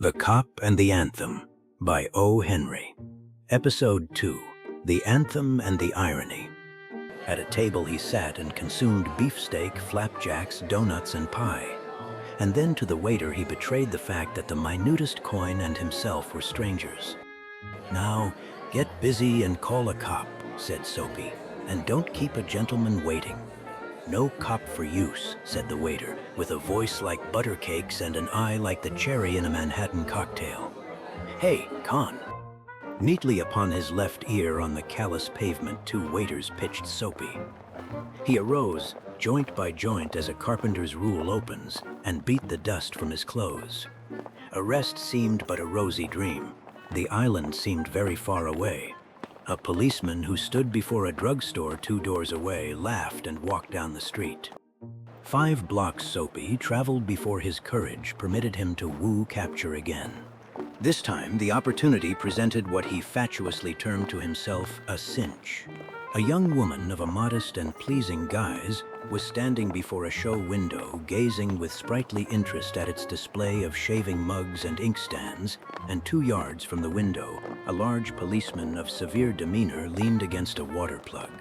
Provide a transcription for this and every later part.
The Cop and the Anthem by O. Henry. Episode 2. The Anthem and the Irony. At a table he sat and consumed beefsteak, flapjacks, donuts, and pie. And then to the waiter he betrayed the fact that the minutest coin and himself were strangers. "Now, get busy and call a cop," said Soapy, "and don't keep a gentleman waiting." "No cop for use," said the waiter, with a voice like butter cakes and an eye like the cherry in a Manhattan cocktail. "Hey, Con." Neatly upon his left ear on the callous pavement, two waiters pitched Soapy. He arose, joint by joint as a carpenter's rule opens, and beat the dust from his clothes. Arrest seemed but a rosy dream. The island seemed very far away. A policeman who stood before a drugstore 2 doors away laughed and walked down the street. 5 blocks Soapy traveled before his courage permitted him to woo capture again. This time, the opportunity presented what he fatuously termed to himself a cinch. A young woman of a modest and pleasing guise was standing before a show window, gazing with sprightly interest at its display of shaving mugs and inkstands, and 2 yards from the window, a large policeman of severe demeanor leaned against a water plug.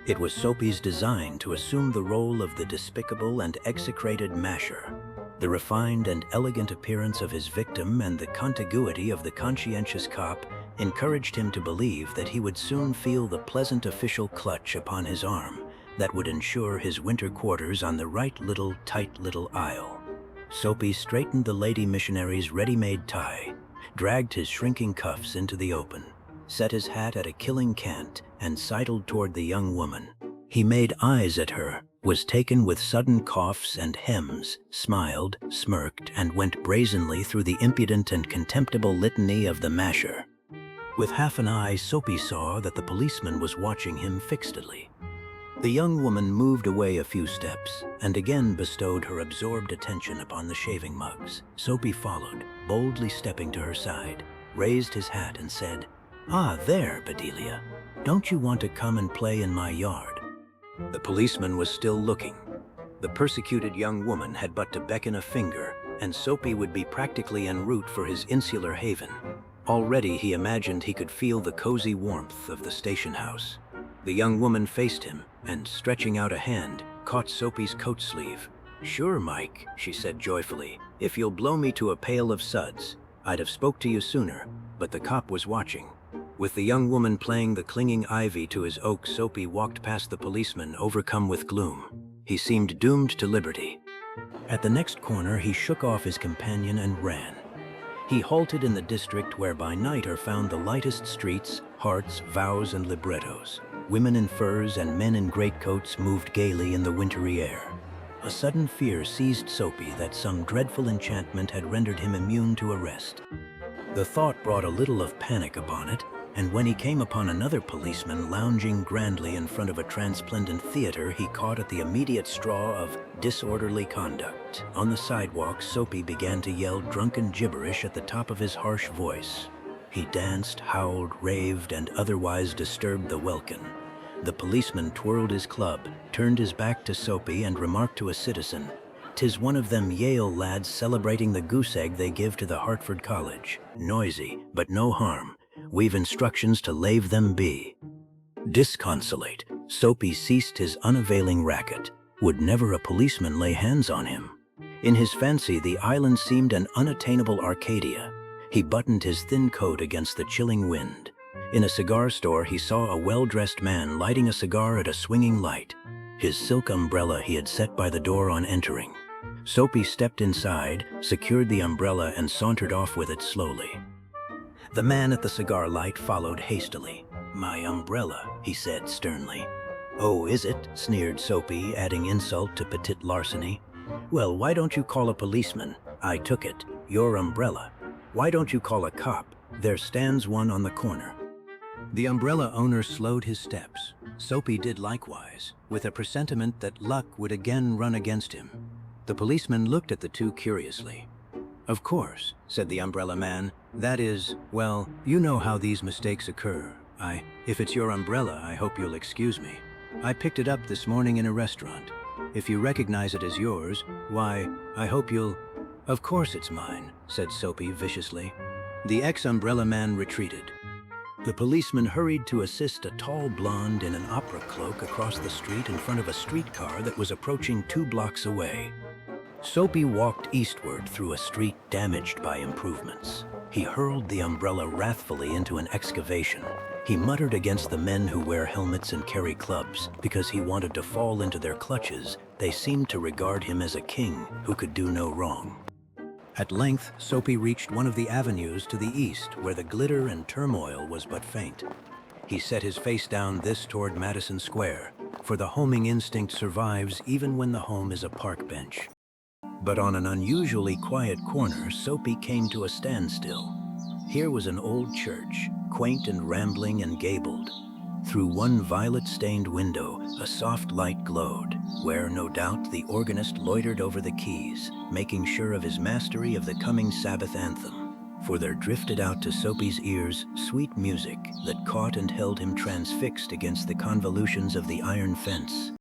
It was Soapy's design to assume the role of the despicable and execrated masher. The refined and elegant appearance of his victim and the contiguity of the conscientious cop encouraged him to believe that he would soon feel the pleasant official clutch upon his arm that would ensure his winter quarters on the right tight little aisle. Soapy straightened the lady missionary's ready-made tie, dragged his shrinking cuffs into the open, set his hat at a killing cant, and sidled toward the young woman. He made eyes at her, was taken with sudden coughs and hems, smiled, smirked, and went brazenly through the impudent and contemptible litany of the masher. With half an eye, Soapy saw that the policeman was watching him fixedly. The young woman moved away a few steps and again bestowed her absorbed attention upon the shaving mugs. Soapy followed, boldly stepping to her side, raised his hat and said, "Ah, there, Bedelia. Don't you want to come and play in my yard?" The policeman was still looking. The persecuted young woman had but to beckon a finger, and Soapy would be practically en route for his insular haven. Already he imagined he could feel the cozy warmth of the station house. The young woman faced him, and stretching out a hand, caught Soapy's coat sleeve. "Sure, Mike," she said joyfully, "if you'll blow me to a pail of suds. I'd have spoke to you sooner," but the cop was watching. With the young woman playing the clinging ivy to his oak, Soapy walked past the policeman, overcome with gloom. He seemed doomed to liberty. At the next corner, he shook off his companion and ran. He halted in the district where by night are found the lightest streets, hearts, vows, and librettos. Women in furs and men in greatcoats moved gaily in the wintry air. A sudden fear seized Soapy that some dreadful enchantment had rendered him immune to arrest. The thought brought a little of panic upon it, and when he came upon another policeman lounging grandly in front of a transplendent theater, he caught at the immediate straw of disorderly conduct. On the sidewalk, Soapy began to yell drunken gibberish at the top of his harsh voice. He danced, howled, raved, and otherwise disturbed the welkin. The policeman twirled his club, turned his back to Soapy, and remarked to a citizen, "'Tis one of them Yale lads celebrating the goose egg they give to the Hartford College. Noisy, but no harm. We've instructions to lave them be." Disconsolate, Soapy ceased his unavailing racket. Would never a policeman lay hands on him? In his fancy, the island seemed an unattainable Arcadia. He buttoned his thin coat against the chilling wind. In a cigar store, he saw a well-dressed man lighting a cigar at a swinging light. His silk umbrella he had set by the door on entering. Soapy stepped inside, secured the umbrella, and sauntered off with it slowly. The man at the cigar light followed hastily. "My umbrella," he said sternly. "Oh, is it?" sneered Soapy, adding insult to petite larceny. "Well, why don't you call a policeman? I took it. Your umbrella. Why don't you call a cop? There stands one on the corner." The umbrella owner slowed his steps. Soapy did likewise, with a presentiment that luck would again run against him. The policeman looked at the two curiously. "Of course," said the umbrella man. "That is, well, you know how these mistakes occur. If it's your umbrella, I hope you'll excuse me. I picked it up this morning in a restaurant. If you recognize it as yours, why, I hope you'll..." "Of course it's mine," said Soapy viciously. The ex-umbrella man retreated. The policeman hurried to assist a tall blonde in an opera cloak across the street in front of a streetcar that was approaching 2 blocks away. Soapy walked eastward through a street damaged by improvements. He hurled the umbrella wrathfully into an excavation. He muttered against the men who wear helmets and carry clubs. Because he wanted to fall into their clutches, they seemed to regard him as a king who could do no wrong. At length, Soapy reached one of the avenues to the east, where the glitter and turmoil was but faint. He set his face down this toward Madison Square, for the homing instinct survives even when the home is a park bench. But on an unusually quiet corner, Soapy came to a standstill. Here was an old church, quaint and rambling and gabled. Through one violet-stained window, a soft light glowed, where, no doubt, the organist loitered over the keys, making sure of his mastery of the coming Sabbath anthem. For there drifted out to Soapy's ears sweet music that caught and held him transfixed against the convolutions of the iron fence.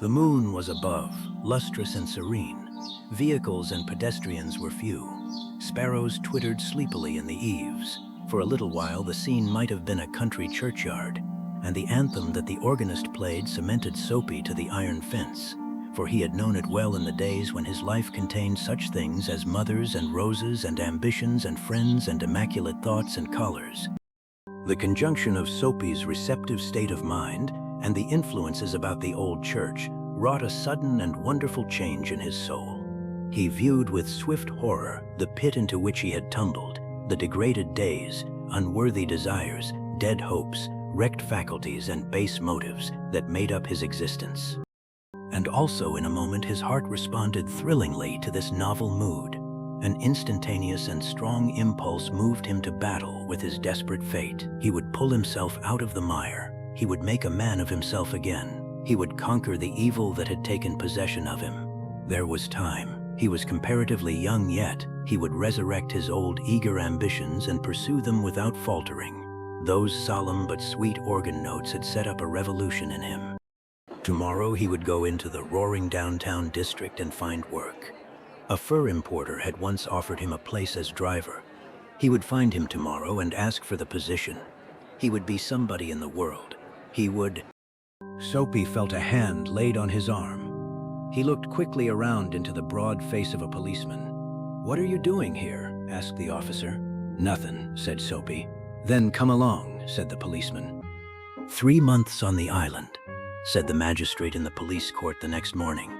The moon was above, lustrous and serene. Vehicles and pedestrians were few. Sparrows twittered sleepily in the eaves. For a little while, the scene might have been a country churchyard, and the anthem that the organist played cemented Soapy to the iron fence, for he had known it well in the days when his life contained such things as mothers and roses and ambitions and friends and immaculate thoughts and collars. The conjunction of Soapy's receptive state of mind and the influences about the old church wrought a sudden and wonderful change in his soul. He viewed with swift horror the pit into which he had tumbled, the degraded days, unworthy desires, dead hopes, wrecked faculties and base motives that made up his existence. And also in a moment his heart responded thrillingly to this novel mood. An instantaneous and strong impulse moved him to battle with his desperate fate. He would pull himself out of the mire. He would make a man of himself again. He would conquer the evil that had taken possession of him. There was time. He was comparatively young yet. He would resurrect his old eager ambitions and pursue them without faltering. Those solemn but sweet organ notes had set up a revolution in him. Tomorrow he would go into the roaring downtown district and find work. A fur importer had once offered him a place as driver. He would find him tomorrow and ask for the position. He would be somebody in the world. He would... Soapy felt a hand laid on his arm. He looked quickly around into the broad face of a policeman. "What are you doing here?" asked the officer. "Nothing," said Soapy. "Then come along," said the policeman. 3 months on the island, said the magistrate in the police court the next morning.